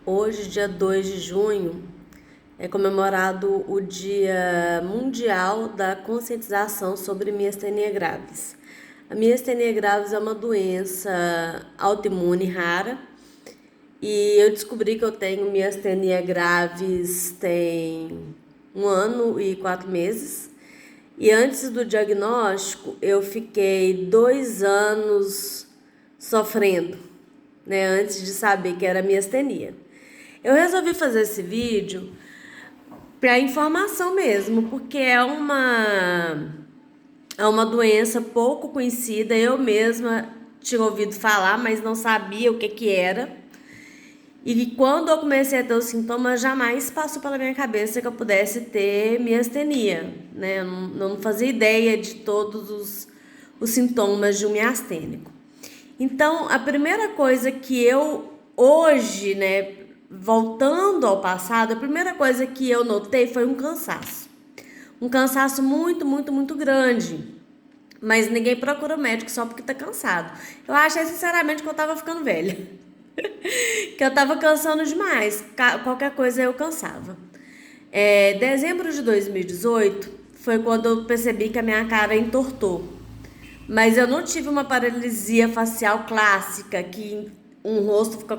Hoje, dia 2 de junho, é comemorado o Dia Mundial da Conscientização sobre miastenia graves. A miastenia graves é uma doença autoimune rara e eu descobri que eu tenho miastenia graves tem 1 ano e 4 meses. E antes do diagnóstico, eu fiquei 2 anos sofrendo, né? Antes de saber que era miastenia. Eu resolvi fazer esse vídeo para informação mesmo, porque é uma doença pouco conhecida. Eu mesma tinha ouvido falar, mas não sabia o que era. E quando eu comecei a ter os sintomas, jamais passou pela minha cabeça que eu pudesse ter miastenia, né? Eu não fazia ideia de todos os sintomas de um miastênico. Então, a primeira coisa que eu hoje, né, voltando ao passado, a primeira coisa que eu notei foi um cansaço. Um cansaço muito, muito, muito grande. Mas ninguém procura médico só porque tá cansado. Eu achei sinceramente que eu tava ficando velha. Que eu tava cansando demais. Qualquer coisa eu cansava. Dezembro de 2018 foi quando eu percebi que a minha cara entortou. Mas eu não tive uma paralisia facial clássica, que um rosto fica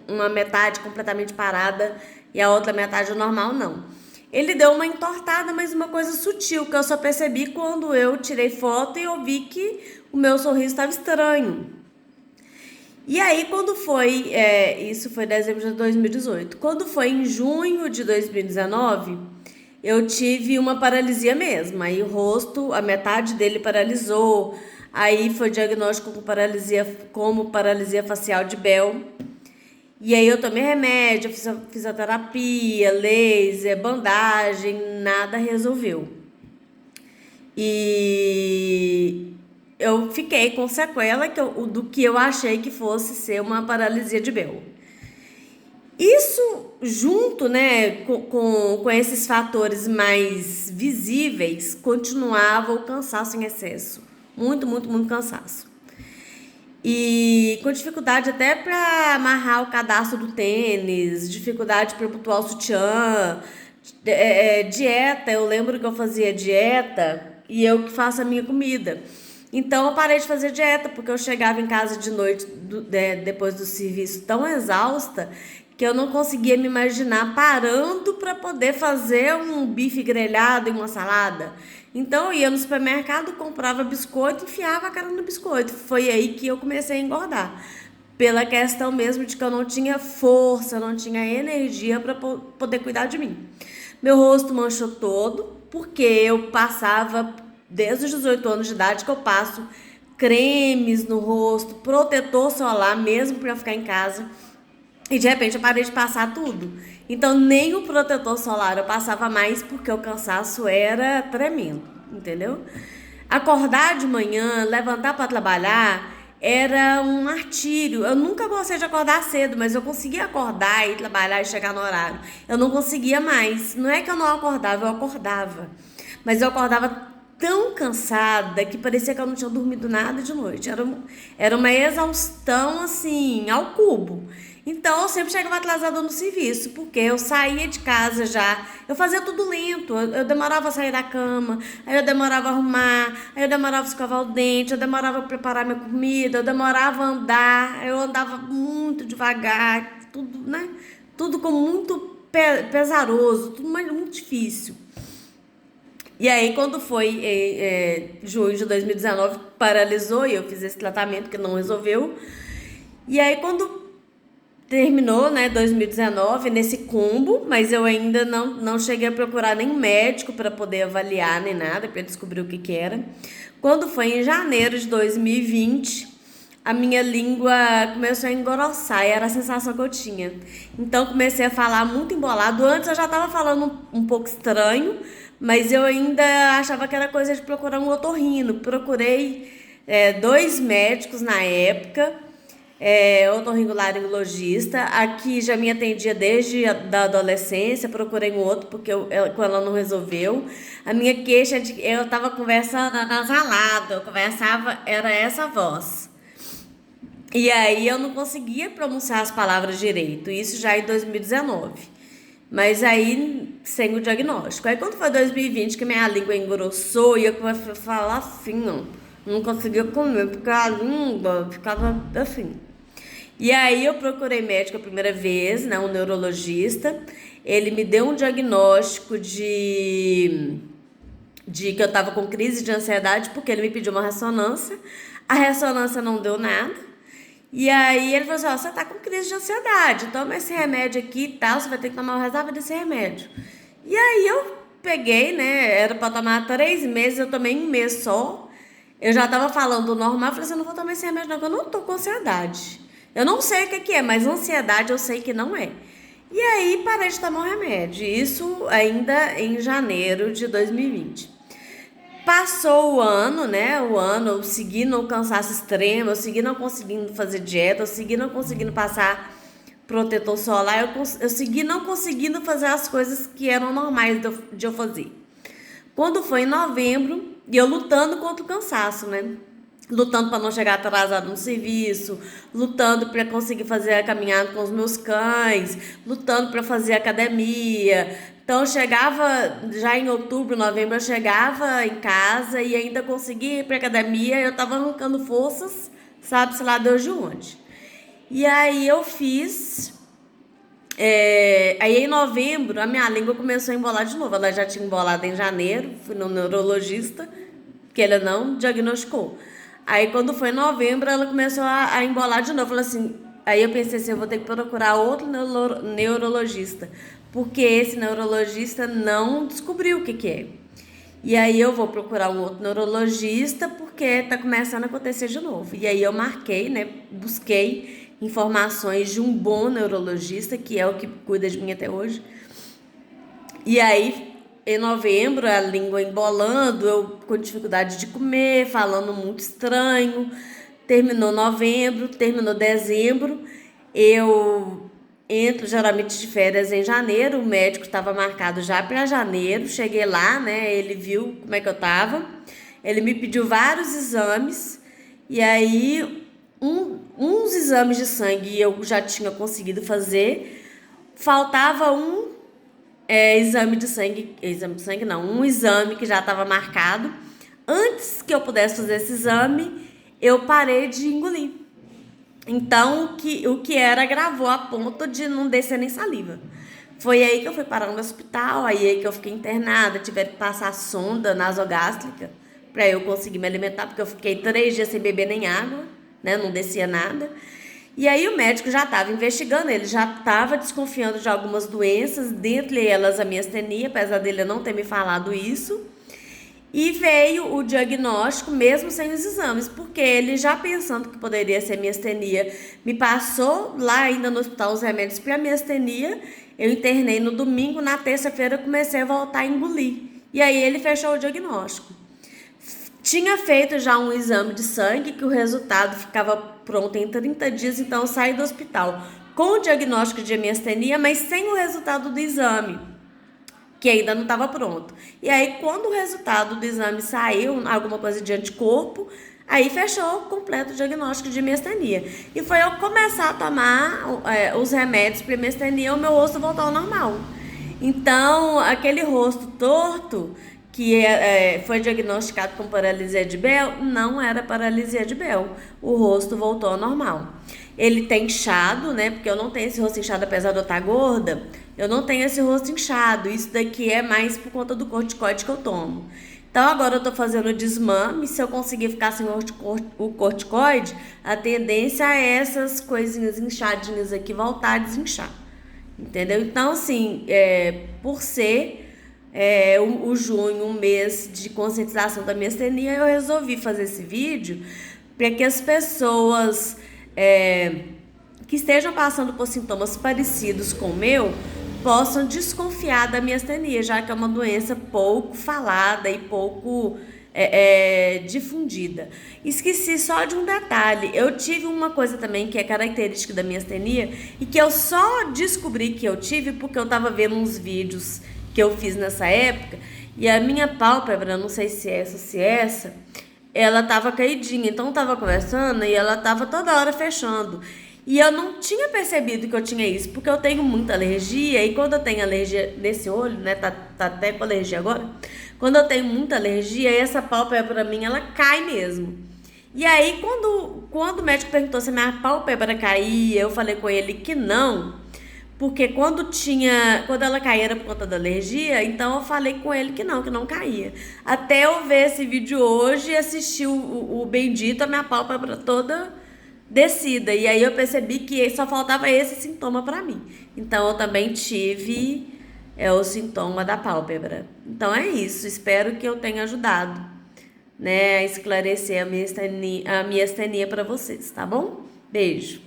uma metade completamente parada e a outra metade normal, não. Ele deu uma entortada, mas uma coisa sutil, que eu só percebi quando eu tirei foto e eu vi que o meu sorriso estava estranho. E aí, quando foi, isso foi dezembro de 2018, quando foi em junho de 2019, eu tive uma paralisia mesmo. Aí o rosto, a metade dele paralisou. Aí foi diagnóstico como paralisia facial de Bell. E aí eu tomei remédio, fiz fisioterapia, laser, bandagem, nada resolveu. E eu fiquei com sequela do que eu achei que fosse ser uma paralisia de Bell. Isso junto, né, com esses fatores mais visíveis, continuava o cansaço em excesso. Muito, muito, muito cansaço. E com dificuldade até para amarrar o cadastro do tênis, dificuldade para botar o sutiã, dieta. Eu lembro que eu fazia dieta e eu que faço a minha comida. Então eu parei de fazer dieta, porque eu chegava em casa de noite, depois do serviço, tão exausta, que eu não conseguia me imaginar parando para poder fazer um bife grelhado e uma salada. Então eu ia no supermercado, comprava biscoito, enfiava a cara no biscoito. Foi aí que eu comecei a engordar. Pela questão mesmo de que eu não tinha força, não tinha energia para poder cuidar de mim. Meu rosto manchou todo, porque eu passava, desde os 18 anos de idade, que eu passo cremes no rosto, protetor solar, mesmo para ficar em casa. E de repente eu parei de passar tudo. Então nem o protetor solar eu passava mais, porque o cansaço era tremendo, entendeu? Acordar de manhã, levantar para trabalhar era um martírio. Eu nunca gostei de acordar cedo, mas eu conseguia acordar e trabalhar e chegar no horário. Eu não conseguia mais. Não é que eu não acordava, eu acordava. Mas eu acordava tão cansada que parecia que eu não tinha dormido nada de noite. Era uma exaustão assim, ao cubo. Então eu sempre chegava atrasada no serviço, porque eu saía de casa já, eu fazia tudo lento, eu demorava a sair da cama, aí eu demorava a arrumar, aí eu demorava a escovar o dente, eu demorava a preparar minha comida, eu demorava a andar, eu andava muito devagar, tudo, né? Tudo com muito pesaroso, tudo muito difícil. E aí, quando foi junho de 2019, paralisou e eu fiz esse tratamento que não resolveu. E aí, quando terminou, né, 2019, nesse combo, mas eu ainda não cheguei a procurar nem médico para poder avaliar, nem nada, para descobrir o que era. Quando foi em janeiro de 2020, a minha língua começou a engrossar, e era a sensação que eu tinha. Então comecei a falar muito embolado. Antes eu já estava falando um pouco estranho, mas eu ainda achava que era coisa de procurar um otorrino. Procurei 2 médicos na época, otorrinolaringologista. Aqui já me atendia desde da adolescência. Procurei um outro porque com ela não resolveu. A minha queixa eu estava conversando anasalado, eu conversava, era essa voz. E aí eu não conseguia pronunciar as palavras direito, isso já em 2019. Mas aí, sem o diagnóstico. Aí quando foi 2020 que minha língua engrossou e eu comecei a falar assim, ó, não conseguia comer, porque a língua ficava assim. E aí eu procurei médico a primeira vez, né, um neurologista. Ele me deu um diagnóstico de que eu tava com crise de ansiedade, porque ele me pediu uma ressonância. A ressonância não deu nada. E aí ele falou assim, ó, você tá com crise de ansiedade, toma esse remédio aqui e tal, você vai ter que tomar o resto desse remédio. E aí eu peguei, né, era pra tomar 3 meses, eu tomei 1 mês só. Eu já tava falando normal, eu falei assim, eu não vou tomar esse remédio não, porque eu não tô com ansiedade. Eu não sei o que é, mas ansiedade eu sei que não é. E aí parei de tomar o remédio, isso ainda em janeiro de 2020. Passou o ano, né? O ano, eu segui no cansaço extremo, eu segui não conseguindo fazer dieta, eu segui não conseguindo passar protetor solar, eu segui não conseguindo fazer as coisas que eram normais de eu fazer. Quando foi em novembro, e eu lutando contra o cansaço, né? Lutando para não chegar atrasado no serviço, lutando para conseguir fazer a caminhada com os meus cães, lutando para fazer academia. Então eu chegava, já em outubro, novembro, eu chegava em casa e ainda conseguia ir para academia, eu tava arrancando forças, sabe-se lá Deus de onde. E aí eu fiz, aí em novembro a minha língua começou a embolar de novo, ela já tinha embolado em janeiro, fui no neurologista, que ele não diagnosticou. Aí quando foi em novembro, ela começou a embolar de novo. Falei assim, aí eu pensei assim, eu vou ter que procurar outro neurologista, porque esse neurologista não descobriu o que é. E aí eu vou procurar um outro neurologista, porque tá começando a acontecer de novo. E aí eu marquei, né, busquei informações de um bom neurologista, que é o que cuida de mim até hoje. E aí em novembro, a língua embolando, eu com dificuldade de comer, falando muito estranho. Terminou novembro, terminou dezembro. Eu entro geralmente de férias em janeiro. O médico estava marcado já para janeiro. Cheguei lá, né? Ele viu como é que eu tava. Ele me pediu vários exames. E aí, uns exames de sangue eu já tinha conseguido fazer. Faltava exame de sangue não, um exame que já estava marcado. Antes que eu pudesse fazer esse exame, eu parei de engolir. Então, o que era gravou a ponto de não descer nem saliva. Foi aí que eu fui parar no hospital, aí que eu fiquei internada, tiveram que passar sonda nasogástrica para eu conseguir me alimentar, porque eu fiquei 3 dias sem beber nem água, né, não descia nada. E aí o médico já estava investigando, ele já estava desconfiando de algumas doenças, dentre elas a miastenia, apesar dele não ter me falado isso. E veio o diagnóstico mesmo sem os exames, porque ele já pensando que poderia ser miastenia, me passou lá ainda no hospital os remédios para miastenia. Eu internei no domingo, na terça-feira eu comecei a voltar a engolir. E aí ele fechou o diagnóstico. Tinha feito já um exame de sangue, que o resultado ficava pronto em 30 dias, então eu saí do hospital com o diagnóstico de miastenia, mas sem o resultado do exame, que ainda não estava pronto. E aí, quando o resultado do exame saiu, alguma coisa de anticorpo, aí fechou completo o diagnóstico de miastenia. E foi eu começar a tomar os remédios para miastenia, o meu rosto voltou ao normal. Então, aquele rosto torto que foi diagnosticado com paralisia de Bell, não era paralisia de Bell. O rosto voltou ao normal. Ele tem inchado, né? Porque eu não tenho esse rosto inchado, apesar de eu estar gorda. Eu não tenho esse rosto inchado. Isso daqui é mais por conta do corticoide que eu tomo. Então, agora eu tô fazendo desmame. Se eu conseguir ficar sem o corticoide, a tendência é essas coisinhas inchadinhas aqui voltar a desinchar. Entendeu? Então, assim, por ser o junho, um mês de conscientização da miastenia, eu resolvi fazer esse vídeo para que as pessoas que estejam passando por sintomas parecidos com o meu possam desconfiar da miastenia, já que é uma doença pouco falada e pouco difundida. Esqueci só de um detalhe. Eu tive uma coisa também que é característica da miastenia e que eu só descobri que eu tive porque eu estava vendo uns vídeos que eu fiz nessa época, e a minha pálpebra, não sei se é essa ou se é essa, ela tava caidinha, então eu tava conversando e ela tava toda hora fechando. E eu não tinha percebido que eu tinha isso, porque eu tenho muita alergia, e quando eu tenho alergia nesse olho, né, tá até com alergia agora, quando eu tenho muita alergia, essa pálpebra pra mim, ela cai mesmo. E aí, quando o médico perguntou se a minha pálpebra caía, eu falei com ele que não, porque quando ela caía era por conta da alergia, então eu falei com ele que não caía. Até eu ver esse vídeo hoje e assistir o bendito, a minha pálpebra toda descida. E aí eu percebi que só faltava esse sintoma pra mim. Então eu também tive o sintoma da pálpebra. Então é isso, espero que eu tenha ajudado, né, a esclarecer a minha astenia para vocês, tá bom? Beijo.